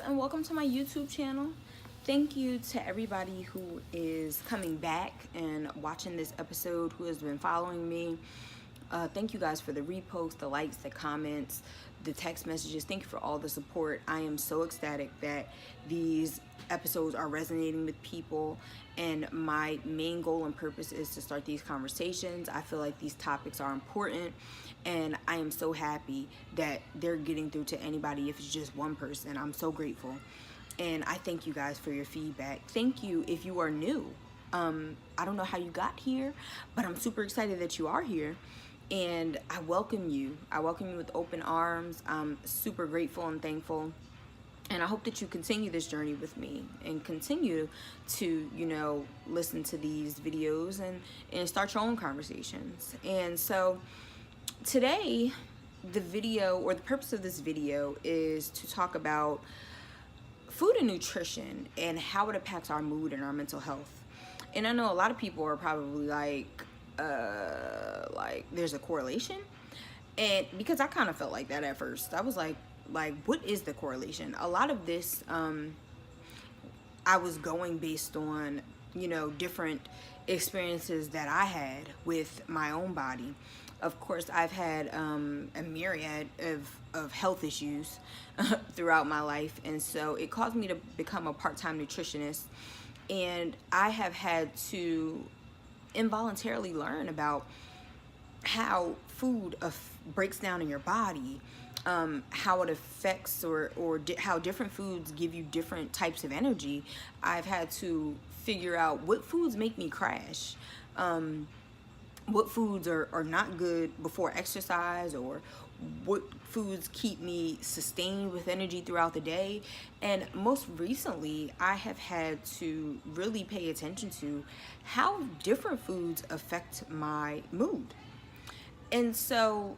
and welcome to my YouTube channel. Thank you to everybody who is coming back and watching this episode, who has been following me. Thank you guys for the reposts, the likes, the comments, the text messages. Thank you for all the support. I am so ecstatic that these episodes are resonating with people, and my main goal and purpose is to start these conversations. I feel like these topics are important, and I am so happy that they're getting through to anybody. If it's just one person, I'm so grateful, and I thank you guys for your feedback. Thank you if you are new. I don't know how you got here, but I'm super excited that you are here, and I welcome you. I welcome you with open arms. I'm super grateful and thankful. And I hope that you continue this journey with me and continue to, listen to these videos and start your own conversations. And so today, the video, or the purpose of this video, is to talk about food and nutrition and how it impacts our mood and our mental health. And I know a lot of people are probably like there's a correlation. And because I kind of felt like that at first. I was like, what is the correlation? A lot of this, I was going based on, different experiences that I had with my own body. Of course, I've had a myriad of health issues throughout my life. And so it caused me to become a part-time nutritionist. And I have had to involuntarily learn about how food breaks down in your body, how it affects or how different foods give you different types of energy. I've had to figure out what foods make me crash, what foods are not good before exercise, or what foods keep me sustained with energy throughout the day. And most recently, I have had to really pay attention to how different foods affect my mood. And so,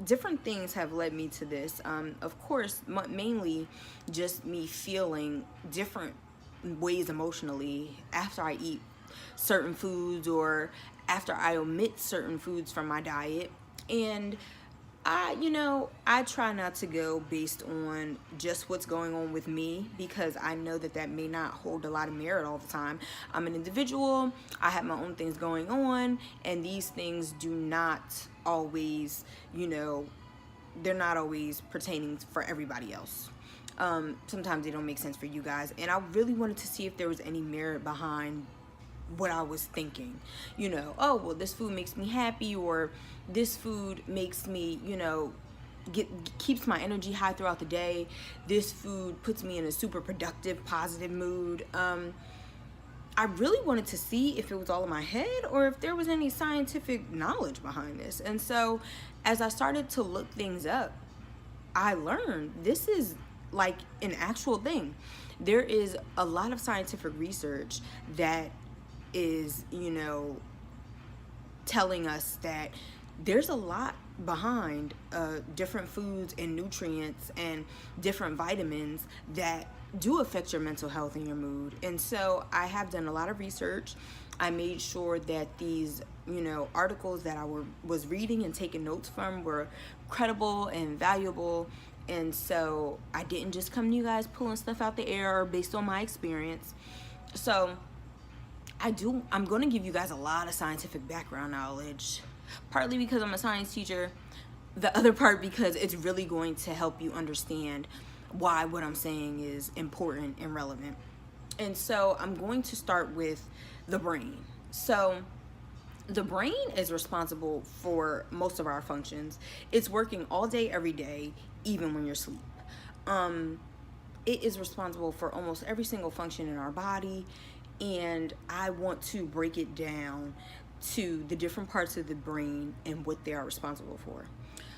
different things have led me to this. Of course, mainly just me feeling different ways emotionally after I eat certain foods or after I omit certain foods from my diet. And I try not to go based on just what's going on with me, because I know that may not hold a lot of merit all the time. I'm an individual. I have my own things going on, and these things do not always, they're not always pertaining for everybody else. Sometimes they don't make sense for you guys. And I really wanted to see if there was any merit behind what I was thinking. Oh, well, this food makes me happy, or this food makes me, keeps my energy high throughout the day. This food puts me in a super productive, positive mood. I really wanted to see if it was all in my head or if there was any scientific knowledge behind this. And so as I started to look things up, I learned this is like an actual thing. There is a lot of scientific research that is, telling us that there's a lot behind different foods and nutrients and different vitamins that do affect your mental health and your mood. And so I have done a lot of research. I made sure that these, articles that I was reading and taking notes from were credible and valuable. And so I didn't just come to you guys pulling stuff out the air based on my experience. So I'm going to give you guys a lot of scientific background knowledge, partly because I'm a science teacher, the other part because it's really going to help you understand why what I'm saying is important and relevant. And so I'm going to start with the brain. So the brain is responsible for most of our functions. It's working all day, every day, even when you're asleep. It is responsible for almost every single function in our body. And I want to break it down to the different parts of the brain and what they are responsible for.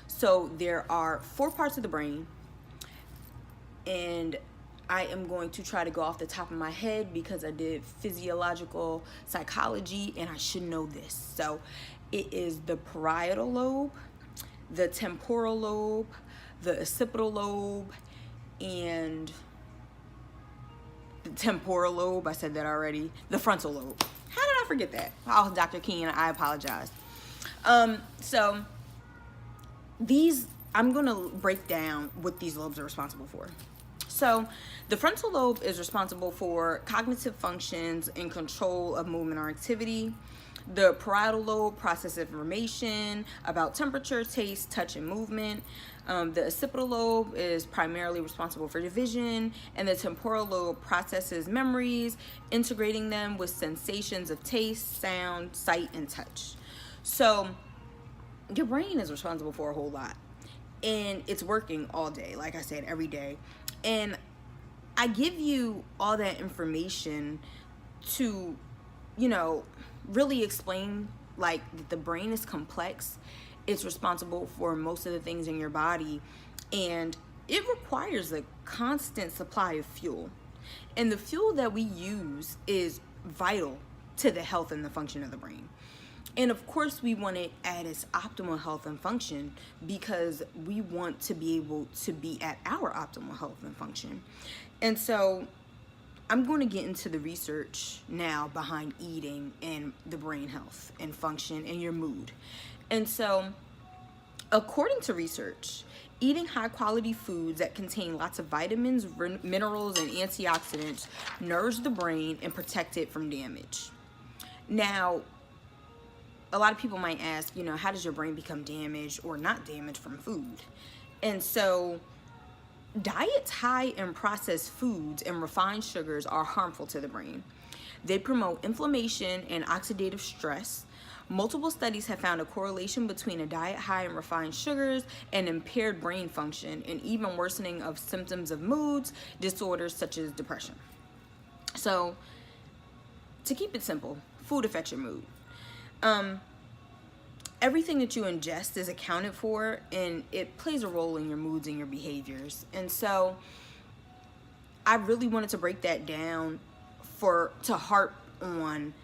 So there are 4 parts of the brain, and I am going to try to go off the top of my head because I did physiological psychology and I should know this. So it is the parietal lobe, the temporal lobe, the occipital lobe, and the temporal lobe, I said that already, the frontal lobe. How did I forget that? Oh, Dr. Keen, I apologize. So these I'm going to break down what these lobes are responsible for. So, the frontal lobe is responsible for cognitive functions and control of movement or activity. The parietal lobe processes information about temperature, taste, touch, and movement. The occipital lobe is primarily responsible for division, and the temporal lobe processes memories, integrating them with sensations of taste, sound, sight, and touch. So, your brain is responsible for a whole lot, and it's working all day, like I said, every day. And I give you all that information to, really explain like that the brain is complex. It's responsible for most of the things in your body, and it requires a constant supply of fuel. And the fuel that we use is vital to the health and the function of the brain. And of course, we want it at its optimal health and function because we want to be able to be at our optimal health and function. And so I'm going to get into the research now behind eating and the brain health and function and your mood. And so, according to research, eating high quality foods that contain lots of vitamins, minerals, and antioxidants nourish the brain and protect it from damage. Now, a lot of people might ask, how does your brain become damaged or not damaged from food? And so, diets high in processed foods and refined sugars are harmful to the brain. They promote inflammation and oxidative stress. Multiple studies have found a correlation between a diet high in refined sugars and impaired brain function, and even worsening of symptoms of moods, disorders such as depression. So, to keep it simple, food affects your mood. Everything that you ingest is accounted for, and it plays a role in your moods and your behaviors. And so I really wanted to break that down to harp on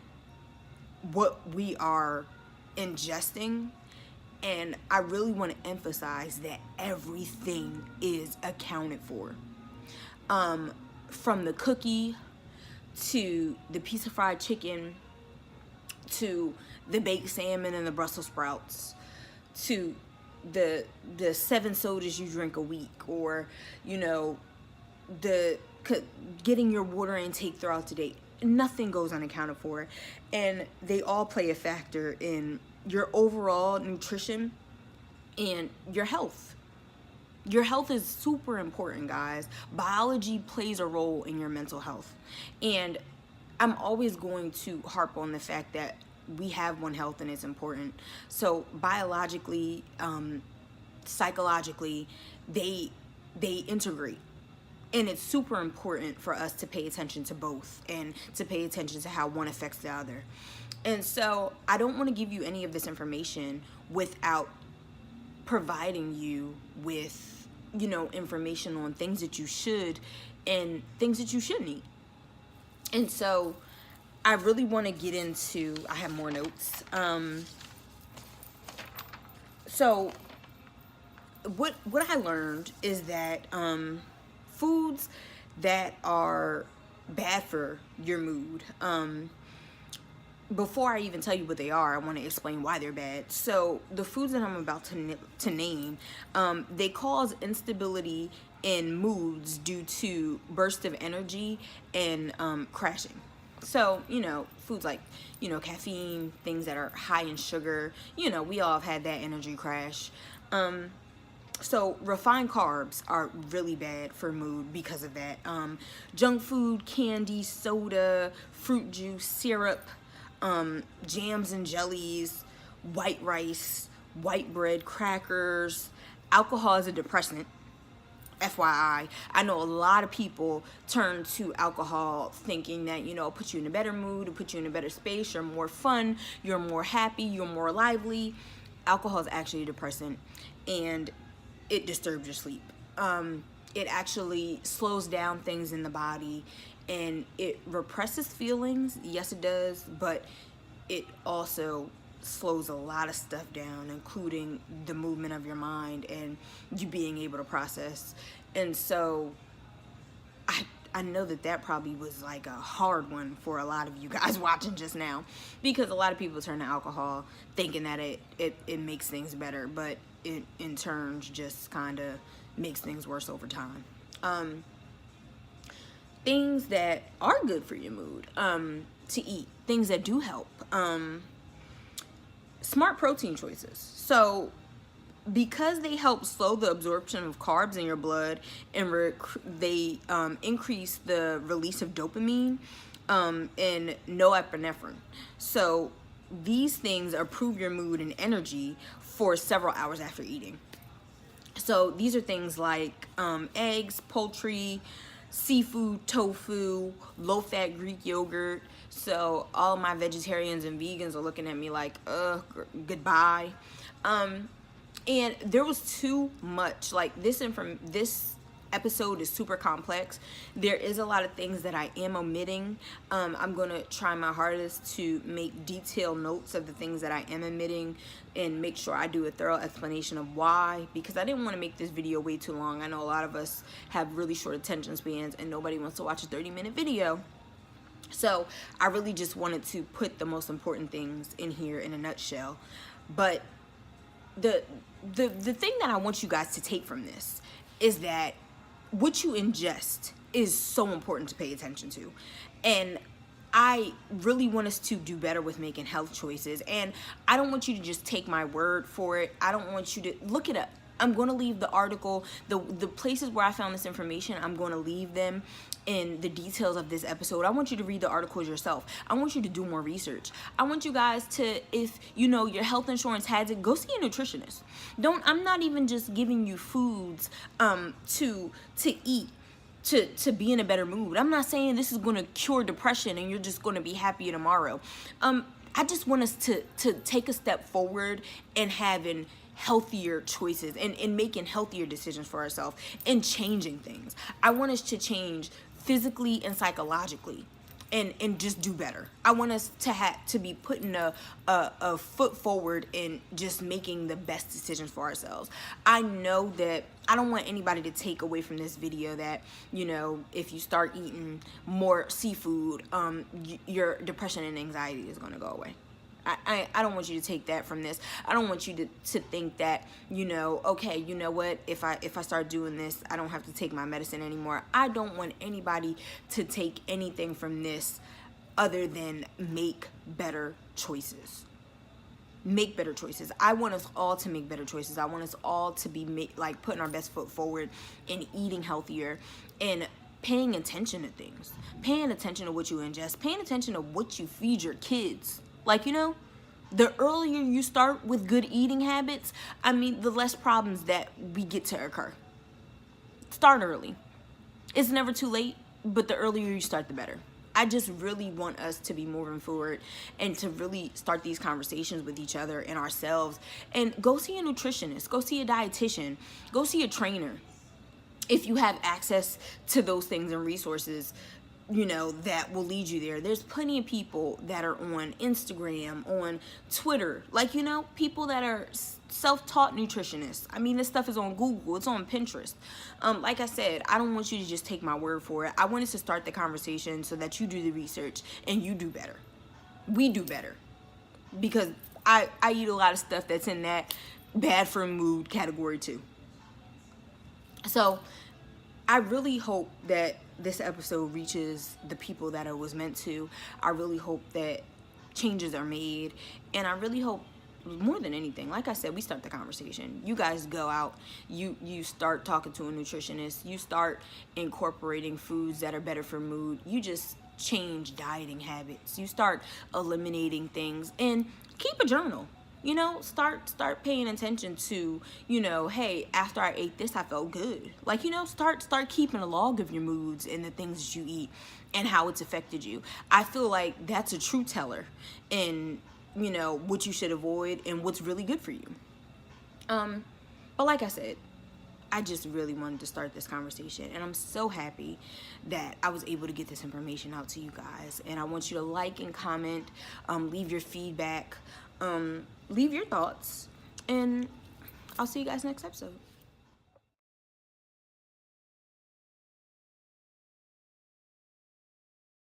what we are ingesting. And I really want to emphasize that everything is accounted for. From the cookie to the piece of fried chicken to the baked salmon and the Brussels sprouts to the 7 sodas you drink a week, or the getting your water intake throughout the day. Nothing goes unaccounted for, and they all play a factor in your overall nutrition and your health. Your health is super important, guys. Biology plays a role in your mental health, and I'm always going to harp on the fact that we have one health and it's important. So biologically, psychologically, they integrate. And it's super important for us to pay attention to both and to pay attention to how one affects the other. And so I don't want to give you any of this information without providing you with, information on things that you should and things that you shouldn't eat. And so I really want to get into, I have more notes. So what I learned is that foods that are bad for your mood, before I even tell you what they are, I want to explain why they're bad. So the foods that I'm about to name, they cause instability in moods due to bursts of energy and crashing. So, foods like, caffeine, things that are high in sugar, we all have had that energy crash. So refined carbs are really bad for mood because of that. Junk food, candy, soda, fruit juice, syrup, jams and jellies, white rice, white bread, crackers. Alcohol is a depressant. FYI, I know a lot of people turn to alcohol thinking that, it'll put you in a better mood, it'll put you in a better space, you're more fun, you're more happy, you're more lively. Alcohol is actually a depressant, and it disturbs your sleep. It actually slows down things in the body, and it represses feelings. Yes, it does, but it also slows a lot of stuff down, including the movement of your mind and you being able to process. And so I I know that probably was like a hard one for a lot of you guys watching just now, because a lot of people turn to alcohol thinking that it makes things better, but it in turn just kind of makes things worse over time. Things that are good for your mood to eat, things that do help. Smart protein choices. So because they help slow the absorption of carbs in your blood, and they increase the release of dopamine and norepinephrine. So these things improve your mood and energy for several hours after eating. So these are things like eggs, poultry, seafood, tofu, low-fat Greek yogurt. So all my vegetarians and vegans are looking at me like, goodbye. And there was too much. Like, this episode is super complex. There is a lot of things that I am omitting. I'm going to try my hardest to make detailed notes of the things that I am omitting and make sure I do a thorough explanation of why, because I didn't want to make this video way too long. I know a lot of us have really short attention spans and nobody wants to watch a 30-minute video. So I really just wanted to put the most important things in here in a nutshell. But the thing that I want you guys to take from this is that what you ingest is so important to pay attention to. And I really want us to do better with making health choices. And I don't want you to just take my word for it. I don't want you to look it up. I'm going to leave the article, the places where I found this information, I'm going to leave them in the details of this episode. I want you to read the articles yourself. I want you to do more research. I want you guys to, if you know your health insurance has it, go see a nutritionist. I'm not even just giving you foods to eat to be in a better mood. I'm not saying this is going to cure depression and you're just going to be happier tomorrow. I just want us to take a step forward and having healthier choices and making healthier decisions for ourselves and changing things. I want us to change physically and psychologically and just do better. I want us to be putting a foot forward in just making the best decisions for ourselves. I know that I don't want anybody to take away from this video that, you know, if you start eating more seafood, your depression and anxiety is going to go away. I don't want you to take that from this. I don't want you to think that, you know, okay, you know what, if I start doing this, I don't have to take my medicine anymore. I don't want anybody to take anything from this other than make better choices. Make better choices. I want us all to make better choices. I want us all to be putting our best foot forward and eating healthier and paying attention to things. Paying attention to what you ingest. Paying attention to what you feed your kids. Like, you know, the earlier you start with good eating habits, I mean, the less problems that we get to occur. Start early. It's never too late, but the earlier you start, the better. I just really want us to be moving forward and to really start these conversations with each other and ourselves. And go see a nutritionist. Go see a dietitian. Go see a trainer. If you have access to those things and resources, you know, that will lead you there. There's plenty of people that are on Instagram, on Twitter, like, you know, people that are self-taught nutritionists. I mean, this stuff is on Google, it's on Pinterest. Like I said, I don't want you to just take my word for it. I want us to start the conversation so that you do the research and you do better. We do better. Because I eat a lot of stuff that's in that bad for mood category too. So I really hope that this episode reaches the people that it was meant to. I really hope that changes are made. And I really hope, more than anything, like I said, we start the conversation. You guys go out, you start talking to a nutritionist, you start incorporating foods that are better for mood. You just change dieting habits. You start eliminating things and keep a journal. You know, start paying attention to, you know, hey, after I ate this, I felt good. Like, you know, start keeping a log of your moods and the things that you eat and how it's affected you. I feel like that's a true teller in, you know, what you should avoid and what's really good for you. But like I said, I just really wanted to start this conversation, and I'm so happy that I was able to get this information out to you guys. And I want you to like and comment, leave your feedback, leave your thoughts, and I'll see you guys next episode.